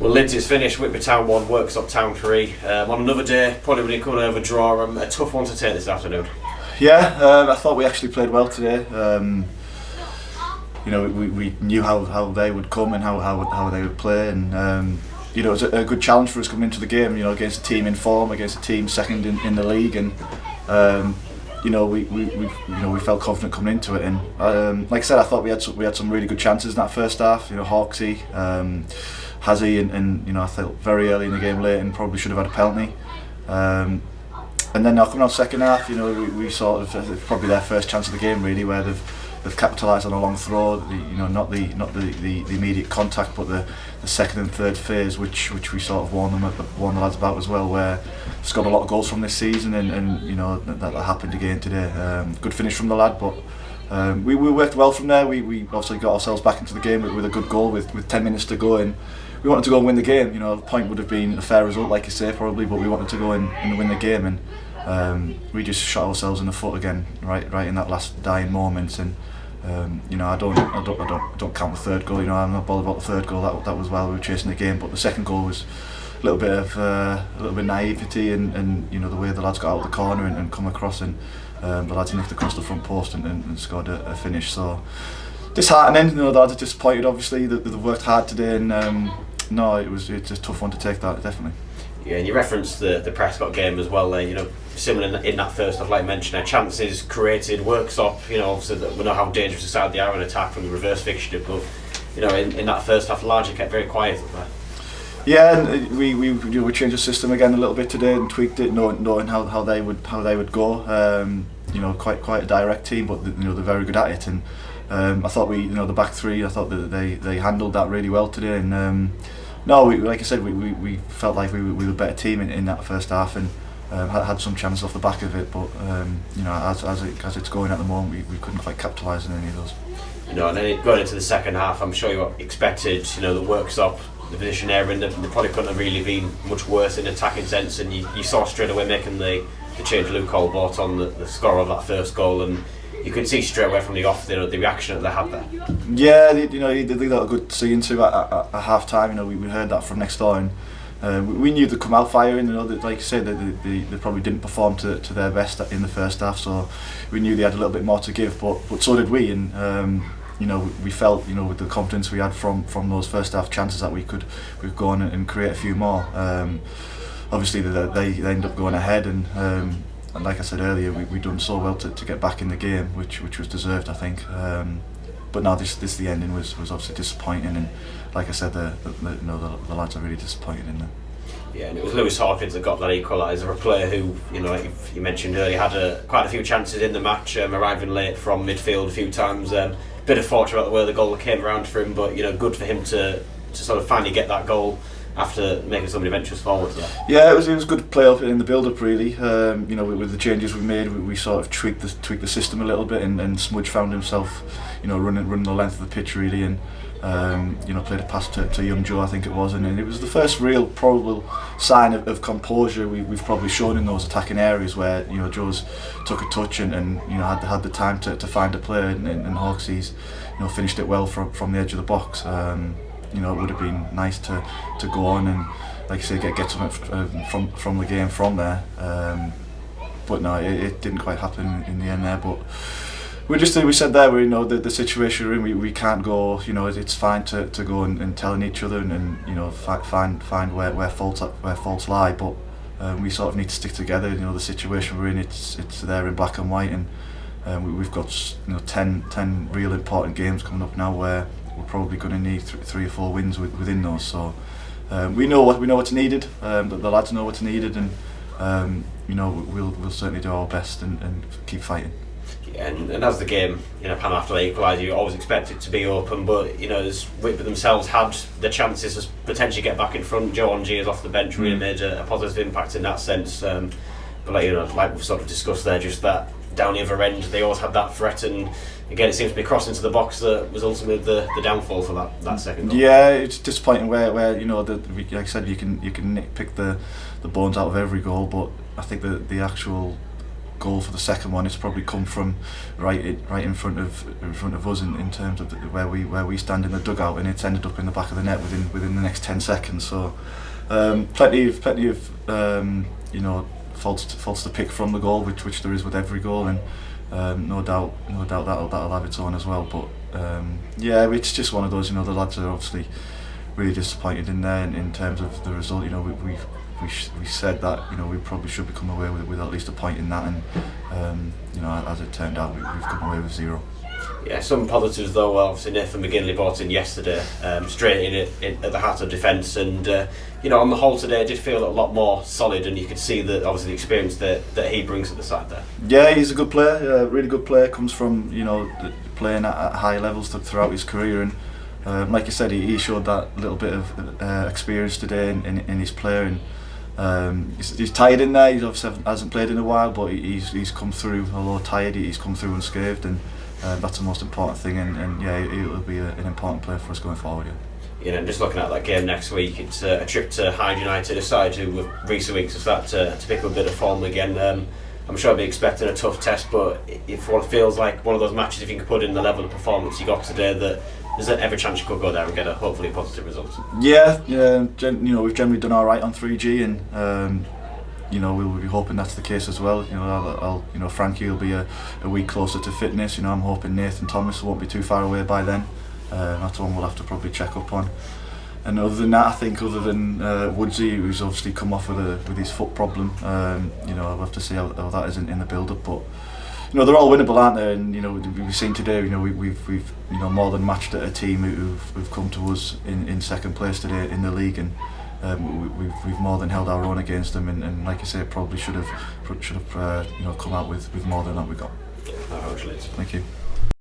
Well, Lids, it's finished. Whitby Town 1, Worksop Town 3. On another day, probably when you come over draw, a tough one to take this afternoon. Yeah, I thought we actually played well today. We knew how they would come and how they would play, and it was a good challenge for us coming into the game. Against a team in form, against a team second in the league, and we felt confident coming into it. And like I said, I thought we had some really good chances in that first half. Hawksy, Hazzy, and I felt very early in the game late and probably should have had a penalty. And then now coming out second half, we sort of probably their first chance of the game really, where they've capitalised on a long throw. Not the immediate contact, but the second and third phase, which we sort of warned the lads about as well, where it's got a lot of goals from this season, and that happened again today. Good finish from the lad, but we worked well from there. We obviously got ourselves back into the game with a good goal with 10 minutes to go, and we wanted to go and win the game. The point would have been a fair result, like you say, probably, but we wanted to go and win the game, and we just shot ourselves in the foot again, right in that last dying moment. And I don't count the third goal. I'm not bothered about the third goal. That was while we were chasing the game, but the second goal was a little bit naivety, and the way the lads got out of the corner and come across, and the lads nicked across the front post and scored a finish. So disheartening. The lads are disappointed. Obviously, they've worked hard today, and it's a tough one to take, that definitely. Yeah, and you referenced the Prescott game as well there. Similar in that first half, like I mentioned, chances created. Worksop, obviously we know how dangerous a side they are in attack from the reverse fixture, but in that first half, largely kept very quiet up there. Yeah, and we changed the system again a little bit today and tweaked it, knowing how they would go. Quite a direct team, but they're very good at it. And I thought the back three, I thought that they handled that really well today. And like I said, we felt like we were a better team in that first half, and had some chances off the back of it. But as it's going at the moment, we couldn't quite capitalise on any of those. And then going into the second half, I'm sure you expected the Worksop, the position they're in, they probably couldn't have really been much worse in attacking sense, and you saw straight away making the change Luke Cole brought on the score of that first goal, and you could see straight away from the off the reaction that they had there. Yeah, they got a good seeing to at half time. We heard that from next door, and we knew they'd come out firing. Like you said, they probably didn't perform to their best in the first half, so we knew they had a little bit more to give, but so did we. And we felt, with the confidence we had from those first half chances, that we could go on and create a few more. Obviously, they end up going ahead, and like I said earlier, we done so well to get back in the game, which was deserved, I think. But now the ending was obviously disappointing, and like I said, the lads are really disappointed in that. Yeah, and it was Lewis Hawkins that got that equaliser, a player who, like you mentioned earlier, had quite a few chances in the match, arriving late from midfield a few times. Bit of fortune about the way the goal came around for him, but good for him to sort of finally get that goal after making so many ventures forward there. Yeah, it was good play up in the build-up really. With the changes we made, we sort of tweaked the system a little bit, and Smudge found himself, running the length of the pitch really, and played a pass to young Joe, I think it was, and it was the first real probable sign of composure we've probably shown in those attacking areas, where Joe's took a touch and had the time to find a player, and Hawksy's finished it well from the edge of the box. It would have been nice to go on and, like I say, get something from the game from there. But no, it didn't quite happen in the end there. But we said there, the situation we're in, we can't go. It's fine to go and telling each other and find where faults lie. But we sort of need to stick together. The situation we're in, it's there in black and white, and we've got 10 real important games coming up now where we're probably going to need 3 or 4 wins within those. So we know what's needed. The lads know what's needed, and we'll certainly do our best and keep fighting. Yeah, and as the game pan after they equalise, you always expect it to be open, but as Whitby themselves had the chances to potentially get back in front. Joe Ongiers off the bench really made a positive impact in that sense. But like we've sort of discussed there, just that down the other end, they always had that threat, and again, it seems to be crossed into the box that was ultimately the downfall for that second goal. Yeah, it's disappointing where like I said, you can nitpick the bones out of every goal, but I think the actual goal for the second one, it's probably come from right in front of us in terms of where we stand in the dugout, and it's ended up in the back of the net within the next 10 seconds. So plenty of faults to pick from the goal, which there is with every goal, and no doubt that'll have its own as well. But yeah, it's just one of those. The lads are obviously really disappointed in there in terms of the result. We said that we probably should come away with at least a point in that, and as it turned out, we've come away with 0. Yeah, some positives though. Well, obviously Nathan McGinley brought in yesterday, straight in at the heart of defence, and on the whole today it did feel a lot more solid, and you could see that obviously the experience that he brings to the side there. Yeah, he's a good player, really good player. Comes from playing at high levels throughout his career, and like you said, he showed that little bit of experience today in his play, and he's tired in there. He obviously hasn't played in a while, but he's come through. Although tired, he's come through unscathed, and that's the most important thing. And yeah, it'll be an important player for us going forward. Yeah. And just looking at that game next week, it's a trip to Hyde United, a side who with recent weeks have started to pick up a bit of form again. I'm sure I'll be expecting a tough test, but if one feels like one of those matches, if you can put in the level of performance you got today, that there's every chance you could go there and get hopefully a positive result. Yeah. We've generally done all right on 3G, and we'll be hoping that's the case as well. Frankie will be a week closer to fitness. I'm hoping Nathan Thomas won't be too far away by then. That's one we'll have to probably check up on. And other than that, I think other than Woodsy, who's obviously come off with his foot problem, I'll have to see how that is in the build-up. But they're all winnable, aren't they? And we've seen today, we've more than matched a team who've come to us in second place today in the league, and we've more than held our own against them. And like I say, probably should have come out with more than that we got. Congratulations. Thank you.